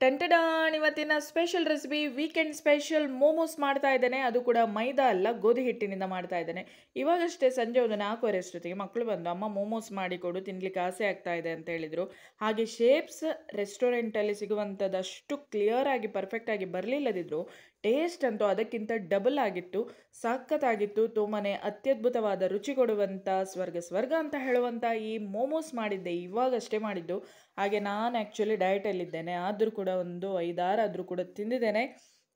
ಟಂಟಡಾನ್ ಇವತ್ತಿನ special recipe weekend special momos ಮಾಡ್ತಾ ಇದ್ದೇನೆ. ಅದು ಕೂಡ ಮೈದಾ ಅಲ್ಲ, ಗೋಧಿ ಹಿಟ್ಟಿನಿಂದ ಮಾಡ್ತಾ ಇದ್ದೇನೆ. ಇವಾಗಷ್ಟೇ ಸಂಜೆ ಒಂದು 4:15 ಅಷ್ಟೊತ್ತಿಗೆ ಮಕ್ಕಳು ಬಂದು ಅಮ್ಮ ಮೋಮೋಸ್ ಮಾಡಿಕೊಡು, ತಿನ್ಲಿಕ್ಕೆ ಆಸೆ ಆಗ್ತಾ ಇದೆ ಅಂತ ಹೇಳಿದರು. ಹಾಗೆ ಶೇಪ್ಸ್ ರೆಸ್ಟೋರೆಂಟಲ್ಲಿ ಸಿಗುವಂಥದ್ದಷ್ಟು ಕ್ಲಿಯರ್ ಆಗಿ ಪರ್ಫೆಕ್ಟ್ ಆಗಿ ಬರಲಿಲ್ಲದಿದ್ರು ಟೇಸ್ಟ್ ಅಂತೂ ಅದಕ್ಕಿಂತ ಡಬಲ್ ಆಗಿತ್ತು, ಸಖತ್ತಾಗಿತ್ತು. ತುಂಬಾನೇ ಅತ್ಯದ್ಭುತವಾದ ರುಚಿ ಕೊಡುವಂಥ ಸ್ವರ್ಗ ಅಂತ ಹೇಳುವಂಥ ಈ ಮೋಮೋಸ್ ಮಾಡಿದ್ದೆ, ಇವಾಗಷ್ಟೇ ಮಾಡಿದ್ದು. ಹಾಗೆ ನಾನು ಆ್ಯಕ್ಚುಲಿ ಡಯಟಲ್ಲಿದ್ದೇನೆ, ಆದರೂ ಕೂಡ ಒಂದು 5-6 ಆದರೂ ಕೂಡ ತಿಂದಿದ್ದೇನೆ.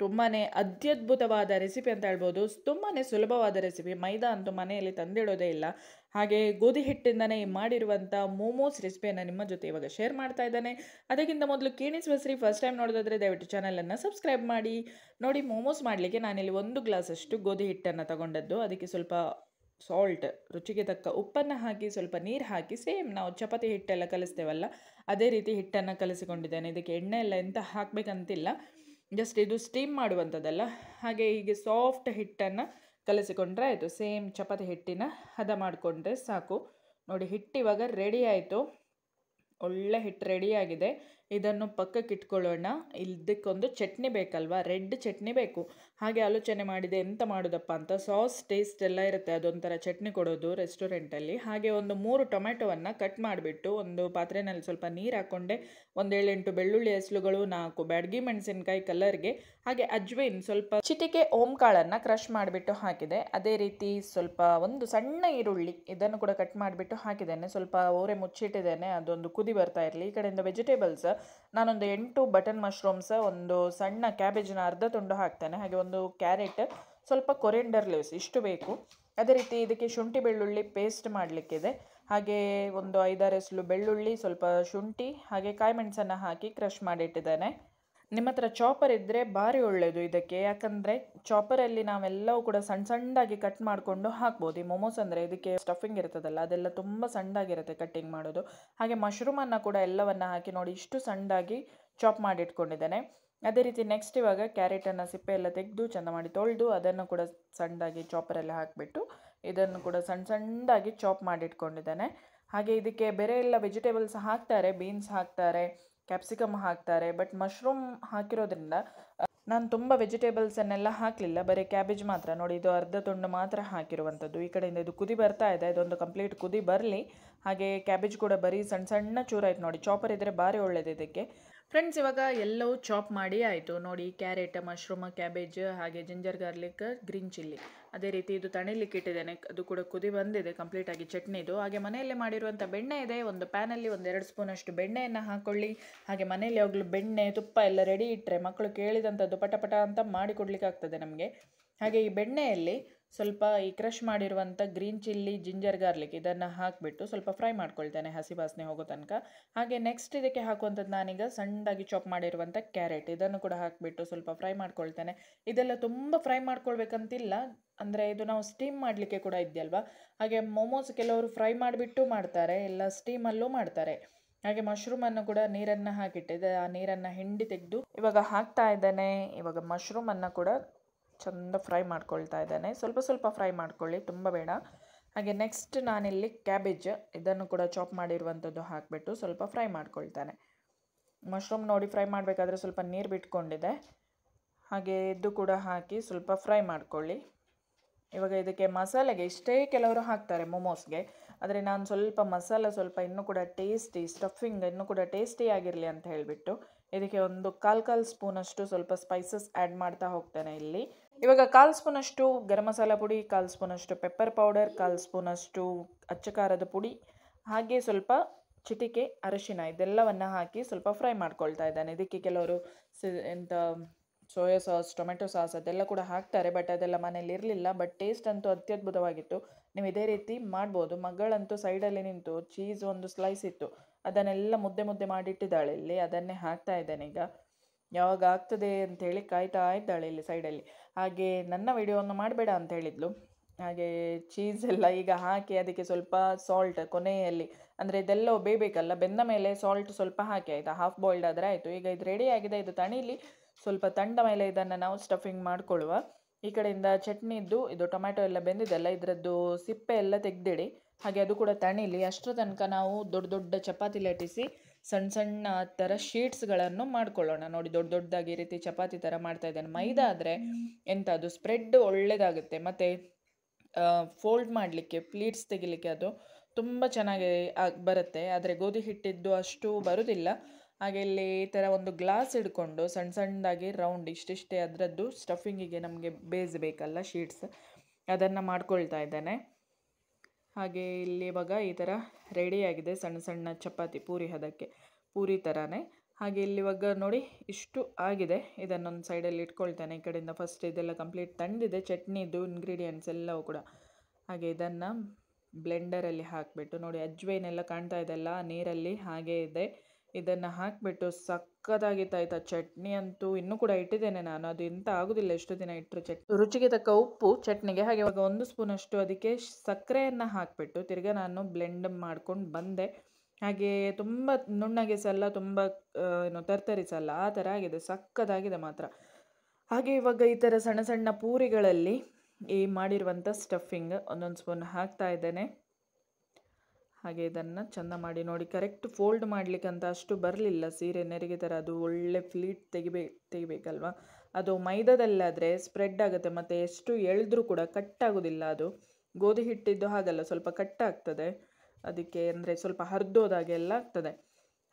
ತುಂಬಾ ಅತ್ಯದ್ಭುತವಾದ ರೆಸಿಪಿ ಅಂತ ಹೇಳ್ಬೋದು. ತುಂಬಾ ಸುಲಭವಾದ ರೆಸಿಪಿ, ಮೈದಾ ಅಂತೂ ಮನೆಯಲ್ಲಿ ತಂದಿಡೋದೇ ಇಲ್ಲ. ಹಾಗೆ ಗೋಧಿ ಹಿಟ್ಟಿಂದನೇ ಮಾಡಿರುವಂಥ ಮೋಮೋಸ್ ರೆಸಿಪಿಯನ್ನು ನಿಮ್ಮ ಜೊತೆ ಇವಾಗ ಶೇರ್ ಮಾಡ್ತಾ ಇದ್ದಾನೆ. ಅದಕ್ಕಿಂತ ಮೊದಲು ಕೇಣಿಸ್ಬಸ್ರಿ ಫಸ್ಟ್ ಟೈಮ್ ನೋಡೋದಾದರೆ ದಯವಿಟ್ಟು ಚಾನಲನ್ನು ಸಬ್ಸ್ಕ್ರೈಬ್ ಮಾಡಿ. ನೋಡಿ, ಮೋಮೋಸ್ ಮಾಡಲಿಕ್ಕೆ ನಾನಿಲ್ಲಿ 1 ಗ್ಲಾಸಷ್ಟು ಗೋಧಿ ಹಿಟ್ಟನ್ನು ತಗೊಂಡದ್ದು. ಅದಕ್ಕೆ ಸ್ವಲ್ಪ ಸಾಲ್ಟ್, ರುಚಿಗೆ ತಕ್ಕ ಉಪ್ಪನ್ನು ಹಾಕಿ ಸ್ವಲ್ಪ ನೀರು ಹಾಕಿ, ಸೇಮ್ ನಾವು ಚಪಾತಿ ಹಿಟ್ಟೆಲ್ಲ ಕಲಿಸ್ತೇವಲ್ಲ ಅದೇ ರೀತಿ ಹಿಟ್ಟನ್ನು ಕಲಿಸಿಕೊಂಡಿದ್ದೇನೆ. ಇದಕ್ಕೆ ಎಣ್ಣೆ ಎಲ್ಲ ಎಂತ ಹಾಕಬೇಕಂತಿಲ್ಲ, ಜಸ್ಟ್ ಇದು ಸ್ಟೀಮ್ ಮಾಡುವಂಥದ್ದಲ್ಲ. ಹಾಗೆ ಹೀಗೆ ಸಾಫ್ಟ್ ಹಿಟ್ಟನ್ನು ಕಲಿಸಿಕೊಂಡ್ರೆ ಆಯಿತು. ಸೇಮ್ ಚಪಾತಿ ಹಿಟ್ಟಿನ ಹದ ಮಾಡಿಕೊಂಡ್ರೆ ಸಾಕು. ನೋಡಿ, ಹಿಟ್ಟು ಇವಾಗ ರೆಡಿ ಆಯಿತು, ಒಳ್ಳೆ ಹಿಟ್ಟು ರೆಡಿಯಾಗಿದೆ. ಇದನ್ನು ಪಕ್ಕಕ್ಕೆ ಇಟ್ಕೊಳ್ಳೋಣ. ಇದಕ್ಕೊಂದು ಚಟ್ನಿ ಬೇಕಲ್ವಾ, ರೆಡ್ ಚಟ್ನಿ ಬೇಕು. ಹಾಗೆ ಆಲೋಚನೆ ಮಾಡಿದೆ ಎಂತ ಮಾಡೋದಪ್ಪ ಅಂತ. ಸಾಸ್ ಟೇಸ್ಟ್ ಎಲ್ಲ ಇರುತ್ತೆ, ಅದೊಂಥರ ಚಟ್ನಿ ಕೊಡೋದು ರೆಸ್ಟೋರೆಂಟಲ್ಲಿ. ಹಾಗೆ ಒಂದು 3 ಟೊಮೆಟೊವನ್ನು ಕಟ್ ಮಾಡಿಬಿಟ್ಟು ಒಂದು ಪಾತ್ರೆಯಲ್ಲಿ ಸ್ವಲ್ಪ ನೀರು ಹಾಕ್ಕೊಂಡೆ. ಒಂದು 7-8 ಬೆಳ್ಳುಳ್ಳಿ ಹೆಸರುಗಳು, 4 ಬ್ಯಾಡಗಿ ಮೆಣಸಿನ್ಕಾಯಿ ಕಲರ್ಗೆ, ಹಾಗೆ ಅಜ್ವೈನ್ ಸ್ವಲ್ಪ ಚಿಟಿಕೆ ಓಂಕಾಳನ್ನು ಕ್ರಷ್ ಮಾಡಿಬಿಟ್ಟು ಹಾಕಿದೆ. ಅದೇ ರೀತಿ ಸ್ವಲ್ಪ ಒಂದು ಸಣ್ಣ ಈರುಳ್ಳಿ, ಇದನ್ನು ಕೂಡ ಕಟ್ ಮಾಡಿಬಿಟ್ಟು ಹಾಕಿದ್ದೇನೆ. ಸ್ವಲ್ಪ ಓರೆ ಮುಚ್ಚಿಟ್ಟಿದ್ದೇನೆ, ಅದೊಂದು ಕುದಿ ಬರ್ತಾ ಇರಲಿ. ಈ ಕಡೆಯಿಂದ ವೆಜಿಟೇಬಲ್ಸ್ ನಾನೊಂದು 8 ಬಟನ್ ಮಶ್ರೂಮ್ಸ್, ಒಂದು ಸಣ್ಣ ಕ್ಯಾಬೇಜಿನ ಅರ್ಧ ತುಂಡು ಹಾಕ್ತೇನೆ. ಹಾಗೆ ಒಂದು ಕ್ಯಾರೆಟ್, ಸ್ವಲ್ಪ ಕೊರಿಯಂಡರ್ ಲೀವ್ಸ್, ಇಷ್ಟು ಬೇಕು. ಅದೇ ರೀತಿ ಇದಕ್ಕೆ ಶುಂಠಿ ಬೆಳ್ಳುಳ್ಳಿ ಪೇಸ್ಟ್ ಮಾಡಲಿಕ್ಕಿದೆ. ಹಾಗೆ ಒಂದು 5-6 ಎಸಳು ಬೆಳ್ಳುಳ್ಳಿ, ಸ್ವಲ್ಪ ಶುಂಠಿ, ಹಾಗೆ ಕಾಯಿ ಮೆಣಸನ್ನು ಹಾಕಿ ಕ್ರಷ್ ಮಾಡಿಟ್ಟಿದ್ದೇನೆ. ನಿಮ್ಮ ಹತ್ರ ಚಾಪರ್ ಇದ್ದರೆ ಭಾರಿ ಒಳ್ಳೆಯದು ಇದಕ್ಕೆ, ಯಾಕಂದರೆ ಚಾಪರಲ್ಲಿ ನಾವೆಲ್ಲವೂ ಕೂಡ ಸಣ್ಣದಾಗಿ ಕಟ್ ಮಾಡಿಕೊಂಡು ಹಾಕ್ಬೋದು. ಈ ಮೊಮೋಸ್ ಅಂದರೆ ಇದಕ್ಕೆ ಸ್ಟಫಿಂಗ್ ಇರ್ತದಲ್ಲ, ಅದೆಲ್ಲ ತುಂಬ ಸಣ್ಣದಾಗಿರುತ್ತೆ ಕಟ್ಟಿಂಗ್ ಮಾಡೋದು. ಹಾಗೆ ಮಶ್ರೂಮನ್ನು ಕೂಡ ಎಲ್ಲವನ್ನು ಹಾಕಿ ನೋಡಿ ಇಷ್ಟು ಸಣ್ಣದಾಗಿ ಚಾಪ್ ಮಾಡಿಟ್ಕೊಂಡಿದ್ದೇನೆ. ಅದೇ ರೀತಿ ನೆಕ್ಸ್ಟ್ ಇವಾಗ ಕ್ಯಾರೆಟನ್ನು ಸಿಪ್ಪೆ ಎಲ್ಲ ತೆಗೆದು ಚೆಂದ ಮಾಡಿ ತೊಳೆದು ಅದನ್ನು ಕೂಡ ಸಣ್ಣದಾಗಿ ಚಾಪರಲ್ಲಿ ಹಾಕಿಬಿಟ್ಟು ಇದನ್ನು ಕೂಡ ಸಣ್ಣದಾಗಿ ಚಾಪ್ ಮಾಡಿಟ್ಕೊಂಡಿದ್ದೇನೆ. ಹಾಗೆ ಇದಕ್ಕೆ ಬೇರೆ ಎಲ್ಲ ವೆಜಿಟೇಬಲ್ಸ್ ಹಾಕ್ತಾರೆ, ಬೀನ್ಸ್ ಹಾಕ್ತಾರೆ, ಕ್ಯಾಪ್ಸಿಕಮ್ ಹಾಕ್ತಾರೆ. ಬಟ್ ಮಶ್ರೂಮ್ ಹಾಕಿರೋದ್ರಿಂದ ನಾನು ತುಂಬ ವೆಜಿಟೇಬಲ್ಸನ್ನೆಲ್ಲ ಹಾಕಲಿಲ್ಲ, ಬರೀ ಕ್ಯಾಬೇಜ್ ಮಾತ್ರ. ನೋಡಿ, ಇದು ಅರ್ಧ ತುಂಡು ಮಾತ್ರ ಹಾಕಿರುವಂಥದ್ದು. ಈ ಕಡೆಯಿಂದ ಇದು ಕುದಿ ಬರ್ತಾ ಇದೆ, ಇದೊಂದು ಕಂಪ್ಲೀಟ್ ಕುದಿ ಬರಲಿ. ಹಾಗೆ ಕ್ಯಾಬೇಜ್ ಕೂಡ ಬರೀ ಸಣ್ಣ ಚೂರಾಯ್ತು. ನೋಡಿ, ಚಾಪರ್ ಇದ್ದರೆ ಭಾರಿ ಒಳ್ಳೆಯದು ಇದಕ್ಕೆ. ಫ್ರೆಂಡ್ಸ್, ಇವಾಗ ಎಲ್ಲವೂ ಚಾಪ್ ಮಾಡಿ ಆಯಿತು. ನೋಡಿ, ಕ್ಯಾರೆಟ್, ಮಶ್ರೂಮ್, ಕ್ಯಾಬೇಜ್, ಹಾಗೆ ಜಿಂಜರ್ ಗಾರ್ಲಿಕ್, ಗ್ರೀನ್ ಚಿಲ್ಲಿ. ಅದೇ ರೀತಿ ಇದು ತಣಿಲಿಕ್ಕೆ ಇಟ್ಟಿದ್ದೇನೆ, ಅದು ಕೂಡ ಕುದಿ ಬಂದಿದೆ ಕಂಪ್ಲೀಟಾಗಿ ಚಟ್ನಿದು. ಹಾಗೆ ಮನೆಯಲ್ಲೇ ಮಾಡಿರುವಂಥ ಬೆಣ್ಣೆ ಇದೆ, ಒಂದು ಪ್ಯಾನಲ್ಲಿ 1-2 ಸ್ಪೂನಷ್ಟು ಬೆಣ್ಣೆಯನ್ನು ಹಾಕ್ಕೊಳ್ಳಿ. ಹಾಗೆ ಮನೆಯಲ್ಲಿ ಯಾವಾಗಲೂ ಬೆಣ್ಣೆ, ತುಪ್ಪ ಎಲ್ಲ ರೆಡಿ ಇಟ್ಟರೆ ಮಕ್ಕಳು ಕೇಳಿದಂಥದ್ದು ಪಟ ಅಂತ ಮಾಡಿ ಕೊಡಲಿಕ್ಕೆ ಆಗ್ತದೆ ನಮಗೆ. ಹಾಗೆ ಈ ಬೆಣ್ಣೆಯಲ್ಲಿ ಸ್ವಲ್ಪ ಈ ಕ್ರಷ್ ಮಾಡಿರುವಂಥ ಗ್ರೀನ್ ಚಿಲ್ಲಿ, ಜಿಂಜರ್ ಗಾರ್ಲಿಕ್ ಇದನ್ನು ಹಾಕಿಬಿಟ್ಟು ಸ್ವಲ್ಪ ಫ್ರೈ ಮಾಡ್ಕೊಳ್ತೇನೆ, ಹಸಿ ವಾಸನೆ ಹೋಗೋ ತನಕ. ಹಾಗೆ ನೆಕ್ಸ್ಟ್ ಇದಕ್ಕೆ ಹಾಕುವಂಥದ್ದು ನಾನೀಗ ಸಣ್ಣದಾಗಿ ಚಾಪ್ ಮಾಡಿರುವಂಥ ಕ್ಯಾರೆಟ್, ಇದನ್ನು ಕೂಡ ಹಾಕಿಬಿಟ್ಟು ಸ್ವಲ್ಪ ಫ್ರೈ ಮಾಡ್ಕೊಳ್ತೇನೆ. ಇದೆಲ್ಲ ತುಂಬ ಫ್ರೈ ಮಾಡ್ಕೊಳ್ಬೇಕಂತಿಲ್ಲ, ಅಂದರೆ ಇದು ನಾವು ಸ್ಟೀಮ್ ಮಾಡಲಿಕ್ಕೆ ಕೂಡ ಇದೆಯಲ್ವಾ. ಹಾಗೆ ಮೋಮೋಸ್ ಕೆಲವರು ಫ್ರೈ ಮಾಡಿಬಿಟ್ಟು ಮಾಡ್ತಾರೆ, ಎಲ್ಲ ಸ್ಟೀಮಲ್ಲೂ ಮಾಡ್ತಾರೆ. ಹಾಗೆ ಮಶ್ರೂಮನ್ನು ಕೂಡ ನೀರನ್ನು ಹಾಕಿಟ್ಟಿದ್ದೆ, ಆ ನೀರನ್ನು ಹಿಂಡಿ ತೆಗೆದು ಇವಾಗ ಹಾಕ್ತಾ ಇದ್ದೇನೆ. ಇವಾಗ ಮಶ್ರೂಮನ್ನು ಕೂಡ ಚೆಂದ ಫ್ರೈ ಮಾಡ್ಕೊಳ್ತಾ ಇದ್ದೇನೆ, ಸ್ವಲ್ಪ ಫ್ರೈ ಮಾಡ್ಕೊಳ್ಳಿ, ತುಂಬ ಬೇಡ. ಹಾಗೆ ನೆಕ್ಸ್ಟ್ ನಾನಿಲ್ಲಿ ಕ್ಯಾಬೇಜ್, ಇದನ್ನು ಕೂಡ ಚಾಪ್ ಮಾಡಿರುವಂಥದ್ದು ಹಾಕಿಬಿಟ್ಟು ಸ್ವಲ್ಪ ಫ್ರೈ ಮಾಡ್ಕೊಳ್ತಾನೆ. ಮಶ್ರೂಮ್ ನೋಡಿ ಫ್ರೈ ಮಾಡಬೇಕಾದ್ರೆ ಸ್ವಲ್ಪ ನೀರು ಬಿಟ್ಕೊಂಡಿದೆ. ಹಾಗೆ ಇದು ಕೂಡ ಹಾಕಿ ಸ್ವಲ್ಪ ಫ್ರೈ ಮಾಡ್ಕೊಳ್ಳಿ. ಇವಾಗ ಇದಕ್ಕೆ ಮಸಾಲೆಗೆ ಇಷ್ಟೇ ಕೆಲವರು ಹಾಕ್ತಾರೆ ಮೋಮೋಸ್ಗೆ, ಆದರೆ ನಾನು ಸ್ವಲ್ಪ ಮಸಾಲ ಸ್ವಲ್ಪ ಇನ್ನೂ ಕೂಡ ಟೇಸ್ಟಿ, ಸ್ಟಫಿಂಗ್ ಇನ್ನೂ ಕೂಡ ಟೇಸ್ಟಿ ಆಗಿರಲಿ ಅಂತ ಹೇಳಿಬಿಟ್ಟು ಇದಕ್ಕೆ ಒಂದು 1/4 ಸ್ಪೂನಷ್ಟು ಸ್ವಲ್ಪ ಸ್ಪೈಸಸ್ ಆ್ಯಡ್ ಮಾಡ್ತಾ ಹೋಗ್ತೇನೆ ಇಲ್ಲಿ. ಇವಾಗ 1/4 ಸ್ಪೂನಷ್ಟು ಗರಂ ಮಸಾಲ ಪುಡಿ, 1/4 ಸ್ಪೂನಷ್ಟು ಪೆಪ್ಪರ್ ಪೌಡರ್, 1/4 ಸ್ಪೂನಷ್ಟು ಅಚ್ಚ ಖಾರದ ಪುಡಿ, ಹಾಗೆ ಸ್ವಲ್ಪ ಚಿಟಿಕೆ ಅರಿಶಿನ, ಇದೆಲ್ಲವನ್ನು ಹಾಕಿ ಸ್ವಲ್ಪ ಫ್ರೈ ಮಾಡ್ಕೊಳ್ತಾ ಇದ್ದಾನೆ. ಇದಕ್ಕೆ ಕೆಲವರು ಎಂಥ ಸೋಯಾ ಸಾಸ್, ಟೊಮೆಟೊ ಸಾಸ್ ಅದೆಲ್ಲ ಕೂಡ ಹಾಕ್ತಾರೆ, ಬಟ್ ಅದೆಲ್ಲ ಮನೇಲಿ ಇರಲಿಲ್ಲ. ಬಟ್ ಟೇಸ್ಟ್ ಅಂತೂ ಅತ್ಯದ್ಭುತವಾಗಿತ್ತು. ನೀವು ಇದೇ ರೀತಿ ಮಾಡ್ಬೋದು. ಮಗಳಂತೂ ಸೈಡಲ್ಲಿ ನಿಂತು ಚೀಸ್ ಒಂದು ಸ್ಲೈಸ್ ಇತ್ತು, ಅದನ್ನೆಲ್ಲ ಮುದ್ದೆ ಮಾಡಿಟ್ಟಿದ್ದಾಳೆ ಇಲ್ಲಿ, ಅದನ್ನೇ ಹಾಕ್ತಾ ಇದ್ದೇನೆ ಈಗ. ಯಾವಾಗ ಆಗ್ತದೆ ಅಂಥೇಳಿ ಕಾಯ್ತಾ ಇದ್ದಾಳೆ ಇಲ್ಲಿ ಸೈಡಲ್ಲಿ. ಹಾಗೆ ನನ್ನ ವಿಡಿಯೋವನ್ನು ಮಾಡಬೇಡ ಅಂತ ಹೇಳಿದ್ಲು. ಹಾಗೆ ಚೀಸ್ ಎಲ್ಲ ಈಗ ಹಾಕಿ ಅದಕ್ಕೆ ಸ್ವಲ್ಪ ಸಾಲ್ಟ್ ಕೊನೆಯಲ್ಲಿ, ಅಂದರೆ ಇದೆಲ್ಲ ಬೇಯಬೇಕಲ್ಲ, ಬೆಂದ ಮೇಲೆ ಸಾಲ್ಟ್ ಸ್ವಲ್ಪ ಹಾಕಿ ಆಯಿತಾ, ಹಾಫ್ ಬಾಯ್ಲ್ಡ್ ಆದರೆ ಆಯಿತು. ಈಗ ಇದು ರೆಡಿ ಆಗಿದೆ, ಇದು ತಣಿಲಿ. ಸ್ವಲ್ಪ ತಂಡ ಮೇಲೆ ಇದನ್ನು ನಾವು ಸ್ಟಫಿಂಗ್ ಮಾಡಿಕೊಳ್ಳುವ. ಈ ಕಡೆಯಿಂದ ಚಟ್ನಿದ್ದು ಇದು ಟೊಮ್ಯಾಟೊ ಎಲ್ಲ ಬೆಂದಿದೆಲ್ಲ, ಇದರದ್ದು ಸಿಪ್ಪೆ ಎಲ್ಲ ತೆಗೆದಿಡಿ. ಹಾಗೆ ಅದು ಕೂಡ ತಣಿಲಿ. ಅಷ್ಟರ ತನಕ ನಾವು ದೊಡ್ಡ ಚಪಾತಿ ಲಟ್ಟಿಸಿ ಸಣ್ಣ ಸಣ್ಣ ಥರ ಶೀಟ್ಸ್ಗಳನ್ನು ಮಾಡ್ಕೊಳ್ಳೋಣ. ನೋಡಿ ದೊಡ್ಡ ದೊಡ್ಡದಾಗಿ ಈ ರೀತಿ ಚಪಾತಿ ಥರ ಮಾಡ್ತಾ ಇದ್ದೇನೆ. ಮೈದಾ ಆದರೆ ಎಂತ ಅದು ಸ್ಪ್ರೆಡ್ ಒಳ್ಳೆಯದಾಗುತ್ತೆ, ಮತ್ತು ಫೋಲ್ಡ್ ಮಾಡಲಿಕ್ಕೆ ಪ್ಲೀಟ್ಸ್ ತೆಗಿಲಿಕ್ಕೆ ಅದು ತುಂಬ ಚೆನ್ನಾಗಿ ಬರುತ್ತೆ. ಆದರೆ ಗೋಧಿ ಹಿಟ್ಟಿದ್ದು ಅಷ್ಟು ಬರೋದಿಲ್ಲ. ಹಾಗೆ ಇಲ್ಲಿ ಈ ಥರ ಒಂದು ಗ್ಲಾಸ್ ಹಿಡ್ಕೊಂಡು ಸಣ್ಣ ಸಣ್ಣದಾಗಿ ರೌಂಡ್ ಇಷ್ಟಿಷ್ಟೇ ಅದರದ್ದು ಸ್ಟಫಿಂಗಿಗೆ ನಮಗೆ ಬೇಯಿಸಬೇಕಲ್ಲ ಶೀಟ್ಸ್, ಅದನ್ನು ಮಾಡ್ಕೊಳ್ತಾ ಇದ್ದೇನೆ. ಹಾಗೆ ಇಲ್ಲಿ ಇವಾಗ ಈ ಥರ ರೆಡಿಯಾಗಿದೆ ಸಣ್ಣ ಸಣ್ಣ ಚಪಾತಿ ಪೂರಿ ಹದಕ್ಕೆ, ಪೂರಿ ಥರನೇ. ಹಾಗೆ ಇಲ್ಲಿ ಇವಾಗ ನೋಡಿ ಇಷ್ಟು ಆಗಿದೆ. ಇದನ್ನೊಂದು ಸೈಡಲ್ಲಿ ಇಟ್ಕೊಳ್ತೇನೆ. ಈ ಕಡೆಯಿಂದ ಫಸ್ಟ್ ಇದೆಲ್ಲ ಕಂಪ್ಲೀಟ್ ತಂದಿದೆ, ಚಟ್ನಿದು ಇಂಗ್ರೀಡಿಯೆಂಟ್ಸ್ ಎಲ್ಲವೂ ಕೂಡ. ಹಾಗೆ ಇದನ್ನು ಬ್ಲೆಂಡರಲ್ಲಿ ಹಾಕಿಬಿಟ್ಟು ನೋಡಿ ಅಜ್ವೈನೆಲ್ಲ ಕಾಣ್ತಾ ಇದೆಲ್ಲ ನೀರಲ್ಲಿ ಹಾಗೇ ಇದೆ, ಇದನ್ನು ಹಾಕಿಬಿಟ್ಟು ಸಕ್ಕತ್ತಾಗಿತ್ತಾಯ್ತಾ. ಚಟ್ನಿ ಅಂತೂ ಇನ್ನೂ ಕೂಡ ಇಟ್ಟಿದ್ದೇನೆ ನಾನು, ಅದು ಎಂತ ಆಗೋದಿಲ್ಲ ಎಷ್ಟು ದಿನ ಇಟ್ಟರು ಚಟ್ನಿ. ರುಚಿಗೆ ತಕ್ಕ ಉಪ್ಪು ಚಟ್ನಿಗೆ. ಹಾಗೆ ಇವಾಗ 1 ಸ್ಪೂನಷ್ಟು ಅದಕ್ಕೆ ಸಕ್ಕರೆಯನ್ನು ಹಾಕಿಬಿಟ್ಟು ತಿರ್ಗಾ ನಾನು ಬ್ಲೆಂಡ್ ಮಾಡ್ಕೊಂಡು ಬಂದೆ. ಹಾಗೆ ತುಂಬ ನುಣ್ಣಗೆ ಸಲ್ಲ, ತುಂಬ ಏನು ತರ್ತರಿಸಲ್ಲ, ಆ ಥರ ಆಗಿದೆ, ಸಕ್ಕತ್ತಾಗಿದೆ ಮಾತ್ರ. ಹಾಗೆ ಇವಾಗ ಈ ಥರ ಸಣ್ಣ ಸಣ್ಣ ಪೂರಿಗಳಲ್ಲಿ ಈ ಮಾಡಿರುವಂಥ ಸ್ಟಫಿಂಗ್ ಒಂದೊಂದು ಸ್ಪೂನ್ ಹಾಕ್ತಾ ಇದ್ದೇನೆ. ಹಾಗೆ ಇದನ್ನು ಚೆಂದ ಮಾಡಿ ನೋಡಿ, ಕರೆಕ್ಟ್ ಫೋಲ್ಡ್ ಮಾಡಲಿಕ್ಕಂತ ಅಷ್ಟು ಬರಲಿಲ್ಲ, ಸೀರೆ ನೆರಿಗೆ ಥರ ಅದು ಒಳ್ಳೆ ಫ್ಲೀಟ್ ತೆಗಿಬೇಕಲ್ವ. ಅದು ಮೈದಾದಲ್ಲಾದರೆ ಸ್ಪ್ರೆಡ್ ಆಗುತ್ತೆ, ಮತ್ತು ಎಷ್ಟು ಎಳೆದ್ರೂ ಕೂಡ ಕಟ್ಟಾಗೋದಿಲ್ಲ. ಅದು ಗೋಧಿ ಹಿಟ್ಟಿದ್ದು ಹಾಗಲ್ಲ, ಸ್ವಲ್ಪ ಕಟ್ಟಾಗ್ತದೆ ಅದಕ್ಕೆ, ಅಂದರೆ ಸ್ವಲ್ಪ ಹರಿದೋದಾಗೆಲ್ಲ ಆಗ್ತದೆ.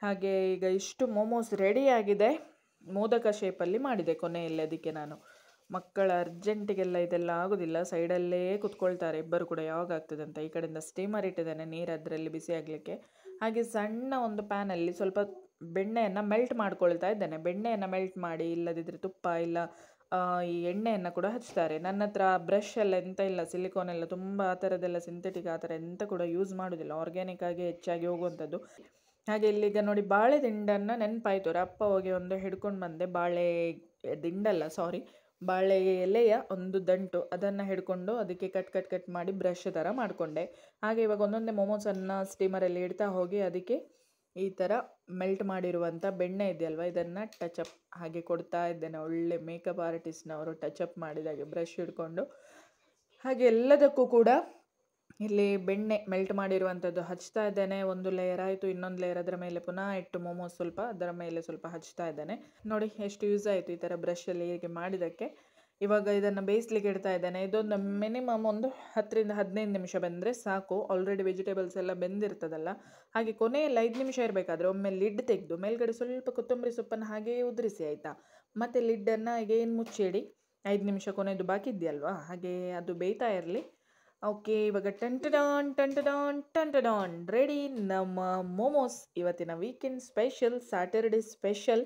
ಹಾಗೆ ಈಗ ಇಷ್ಟು ಮೋಮೋಸ್ ರೆಡಿಯಾಗಿದೆ, ಮೋದಕ ಶೇಪಲ್ಲಿ ಮಾಡಿದೆ ಕೊನೆಯಲ್ಲಿ. ಅದಕ್ಕೆ ನಾನು ಮಕ್ಕಳ ಅರ್ಜೆಂಟಿಗೆಲ್ಲ ಇದೆಲ್ಲ ಆಗೋದಿಲ್ಲ, ಸೈಡಲ್ಲೇ ಕುತ್ಕೊಳ್ತಾರೆ ಇಬ್ಬರು ಕೂಡ ಯಾವಾಗ ಆಗ್ತದೆ ಅಂತ. ಈ ಕಡೆಯಿಂದ ಸ್ಟೀಮರ್ ಇಟ್ಟಿದ್ದೇನೆ, ನೀರು ಅದರಲ್ಲಿ ಬಿಸಿ ಆಗಲಿಕ್ಕೆ. ಹಾಗೆ ಸಣ್ಣ ಒಂದು ಪ್ಯಾನಲ್ಲಿ ಸ್ವಲ್ಪ ಬೆಣ್ಣೆಯನ್ನು ಮೆಲ್ಟ್ ಮಾಡ್ಕೊಳ್ತಾ ಇದ್ದೇನೆ. ಬೆಣ್ಣೆಯನ್ನು ಮೆಲ್ಟ್ ಮಾಡಿ, ಇಲ್ಲದಿದ್ದರೆ ತುಪ್ಪ ಇಲ್ಲ ಈ ಎಣ್ಣೆಯನ್ನು ಕೂಡ ಹಚ್ತಾರೆ. ನನ್ನ ಹತ್ರ ಬ್ರಷ್ ಎಲ್ಲ ಎಂತ ಇಲ್ಲ, ಸಿಲಿಕಾನ್ ಎಲ್ಲ ತುಂಬ ಆ ಥರದ್ದೆಲ್ಲ ಸಿಂಥೆಟಿಕ್ ಆ ಥರ ಎಂತ ಕೂಡ ಯೂಸ್ ಮಾಡೋದಿಲ್ಲ, ಆರ್ಗ್ಯಾನಿಕ್ ಆಗಿ ಹೆಚ್ಚಾಗಿ ಹೋಗುವಂಥದ್ದು. ಹಾಗೆ ಇಲ್ಲಿಗ ನೋಡಿ ಬಾಳೆ ದಿಂಡನ್ನು ನೆನಪಾಯಿತು, ರಪ್ಪ ಹೋಗಿ ಒಂದು ಹಿಡ್ಕೊಂಡು ಬಂದೆ. ಬಾಳೆ ದಿಂಡಲ್ಲ ಸಾರಿ, ಬಾಳೆ ಎಲೆಯ ಒಂದು ದಂಟು, ಅದನ್ನು ಹಿಡ್ಕೊಂಡು ಅದಕ್ಕೆ ಕಟ್ ಮಾಡಿ ಬ್ರಷ್ ಥರ ಮಾಡಿಕೊಂಡೆ. ಹಾಗೆ ಇವಾಗ ಒಂದೊಂದೇ ಮೋಮೋಸನ್ನು ಸ್ಟೀಮರಲ್ಲಿ ಇಡ್ತಾ ಹೋಗಿ ಅದಕ್ಕೆ ಈ ಥರ ಮೆಲ್ಟ್ ಮಾಡಿರುವಂಥ ಬೆಣ್ಣೆ ಇದೆಯಲ್ವ, ಇದನ್ನು ಟಚಪ್ ಹಾಗೆ ಕೊಡ್ತಾ ಇದ್ದೇನೆ. ಒಳ್ಳೆ ಮೇಕಪ್ ಆರ್ಟಿಸ್ಟ್ನವರು ಟಚಪ್ ಮಾಡಿದಾಗೆ ಬ್ರಷ್ ಹಿಡ್ಕೊಂಡು. ಹಾಗೆ ಎಲ್ಲದಕ್ಕೂ ಕೂಡ ಇಲ್ಲಿ ಬೆಣ್ಣೆ ಮೆಲ್ಟ್ ಮಾಡಿರುವಂಥದ್ದು ಹಚ್ತಾ ಇದ್ದೇನೆ. ಒಂದು ಲೇಯರ್ ಆಯಿತು, ಇನ್ನೊಂದು ಲೇಯರ್ ಅದರ ಮೇಲೆ ಪುನಃ ಇಟ್ಟು ಮೋಮೋಸ್ ಸ್ವಲ್ಪ ಅದರ ಮೇಲೆ ಸ್ವಲ್ಪ ಹಚ್ತಾ ಇದ್ದೇನೆ. ನೋಡಿ ಎಷ್ಟು ಯೂಸ್ ಆಯಿತು ಈ ಥರ ಬ್ರಷಲ್ಲಿ ಹೀಗೆ ಮಾಡಿದ್ದಕ್ಕೆ. ಇವಾಗ ಇದನ್ನು ಬೇಯಿಸ್ಲಿಕ್ಕೆ ಇಡ್ತಾ ಇದ್ದೇನೆ. ಇದೊಂದು ಮಿನಿಮಮ್ ಒಂದು 10 ರಿಂದ 15 ನಿಮಿಷ ಬಂದರೆ ಸಾಕು. ಆಲ್ರೆಡಿ ವೆಜಿಟೇಬಲ್ಸ್ ಎಲ್ಲ ಬೆಂದಿರ್ತದಲ್ಲ. ಹಾಗೆ ಕೊನೆಯಲ್ಲಿ 5 ನಿಮಿಷ ಇರಬೇಕಾದ್ರೆ ಒಮ್ಮೆ ಲಿಡ್ ತೆಗೆದು ಮೇಲ್ಗಡೆ ಸ್ವಲ್ಪ ಕೊತ್ತಂಬರಿ ಸೊಪ್ಪನ್ನು ಹಾಗೇ ಉದುರಿಸಿ ಆಯಿತಾ. ಮತ್ತು ಲಿಡ್ಡನ್ನು ಏನು ಮುಚ್ಚಿಡಿ, 5 ನಿಮಿಷ ಕೊನೆಯದು ಬಾಕಿ ಇದೆಯಲ್ವಾ, ಹಾಗೆ ಅದು ಬೇಯ್ತಾ ಇರಲಿ. ಓಕೆ, ಇವಾಗ ಟಂಟಡಾನ್ ರೆಡಿ ನಮ್ಮ ಮೋಮೋಸ್. ಇವತ್ತಿನ weekend special, Saturday special.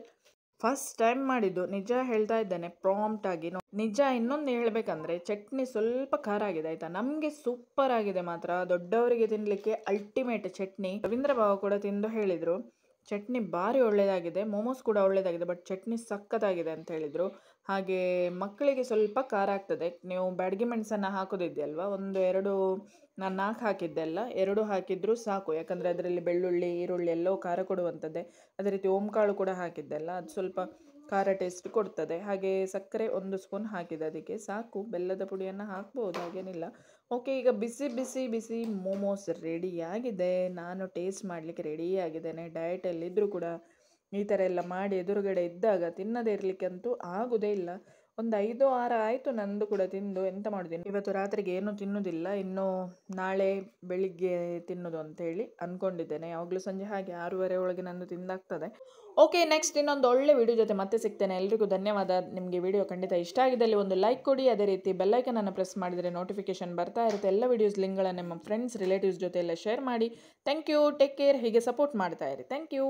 First time ಮಾಡಿದ್ದು, ನಿಜ ಹೇಳ್ತಾ ಇದ್ದೇನೆ ಪ್ರಾಂಪ್ಟ್ ಆಗಿ. ನಿಜ ಇನ್ನೊಂದು ಹೇಳಬೇಕಂದ್ರೆ ಚಟ್ನಿ ಸ್ವಲ್ಪ ಖಾರ ಆಗಿದೆ ಆಯಿತಾ. ನಮಗೆ ಸೂಪರ್ ಆಗಿದೆ ಮಾತ್ರ, ದೊಡ್ಡವರಿಗೆ ತಿನ್ನಲಿಕ್ಕೆ ಅಲ್ಟಿಮೇಟ್ ಚಟ್ನಿ. ರವೀಂದ್ರ ಬಾವ ಕೂಡ ತಿಂದು ಹೇಳಿದರು ಚಟ್ನಿ ಭಾರಿ ಒಳ್ಳೆಯದಾಗಿದೆ, ಮೋಮೋಸ್ ಕೂಡ ಒಳ್ಳೆಯದಾಗಿದೆ, ಬಟ್ ಚಟ್ನಿ ಸಕ್ಕತ್ತಾಗಿದೆ ಅಂತ ಹೇಳಿದರು. ಹಾಗೆ ಮಕ್ಕಳಿಗೆ ಸ್ವಲ್ಪ ಖಾರ ಆಗ್ತದೆ. ನೀವು ಬ್ಯಾಡಗಿ ಮೆಣಸನ್ನು ಹಾಕೋದಿದೆಯಲ್ವ, 1-2 ನಾನು 4 ಹಾಕಿದ್ದೆಲ್ಲ, 2 ಹಾಕಿದ್ರು ಸಾಕು. ಯಾಕಂದರೆ ಅದರಲ್ಲಿ ಬೆಳ್ಳುಳ್ಳಿ ಈರುಳ್ಳಿ ಎಲ್ಲವೂ ಖಾರ ಕೊಡುವಂಥದ್ದೇ. ಅದೇ ರೀತಿ ಓಂಕಾಳು ಕೂಡ ಹಾಕಿದ್ದೆಲ್ಲ, ಅದು ಸ್ವಲ್ಪ ಖಾರ ಟೇಸ್ಟ್ ಕೊಡ್ತದೆ. ಹಾಗೆ ಸಕ್ಕರೆ 1 ಸ್ಪೂನ್ ಹಾಕಿದೆ, ಅದಕ್ಕೆ ಸಾಕು. ಬೆಲ್ಲದ ಪುಡಿಯನ್ನು ಹಾಕ್ಬೋದು, ಹಾಗೇನಿಲ್ಲ. ಓಕೆ, ಈಗ ಬಿಸಿ ಬಿಸಿ ಬಿಸಿ ಮೋಮೋಸ್ ರೆಡಿಯಾಗಿದೆ. ನಾನು ಟೇಸ್ಟ್ ಮಾಡಲಿಕ್ಕೆ ರೆಡಿಯಾಗಿದ್ದೇನೆ. ಡಯಟಲ್ಲಿದ್ದರೂ ಕೂಡ ಈ ಥರ ಎಲ್ಲ ಮಾಡಿ ಎದುರುಗಡೆ ಇದ್ದಾಗ ತಿನ್ನದೇ ಇರಲಿಕ್ಕಂತೂ ಆಗೋದೇ ಇಲ್ಲ. ಒಂದು 5-6 ಆಯಿತು ನಂದು ಕೂಡ ತಿಂದು. ಎಂತ ಮಾಡೋದು, ಇವತ್ತು ರಾತ್ರಿಗೆ ಏನೂ ತಿನ್ನೋದಿಲ್ಲ, ಇನ್ನು ನಾಳೆ ಬೆಳಿಗ್ಗೆ ತಿನ್ನೋದು ಅಂತೇಳಿ ಅಂದ್ಕೊಂಡಿದ್ದೇನೆ. ಯಾವಾಗಲೂ ಸಂಜೆ ಹಾಗೆ 6:30 ಒಳಗೆ ನಂದು ತಿಂದಾಗ್ತದೆ. ಓಕೆ, ನೆಕ್ಸ್ಟ್ ಇನ್ನೊಂದು ಒಳ್ಳೆ ವಿಡಿಯೋ ಜೊತೆ ಮತ್ತೆ ಸಿಗ್ತೇನೆ. ಎಲ್ರಿಗೂ ಧನ್ಯವಾದ. ನಿಮಗೆ ವಿಡಿಯೋ ಖಂಡಿತ ಇಷ್ಟ ಆಗಿದ್ದಲ್ಲಿ ಒಂದು ಲೈಕ್ ಕೊಡಿ. ಅದೇ ರೀತಿ ಬೆಲ್ಲೈಕನನ್ನು ಪ್ರೆಸ್ ಮಾಡಿದರೆ ನೋಟಿಫಿಕೇಶನ್ ಬರ್ತಾ ಇರುತ್ತೆ. ಎಲ್ಲ ವಿಡಿಯೋಸ್ ಲಿಂಕ್ಗಳನ್ನು ನಿಮ್ಮ ಫ್ರೆಂಡ್ಸ್ ರಿಲೇಟಿವ್ಸ್ ಜೊತೆ ಎಲ್ಲ ಶೇರ್ ಮಾಡಿ. Thank you, take care. ಹೀಗೆ ಸಪೋರ್ಟ್ ಮಾಡ್ತಾ ಇರಿ. Thank you.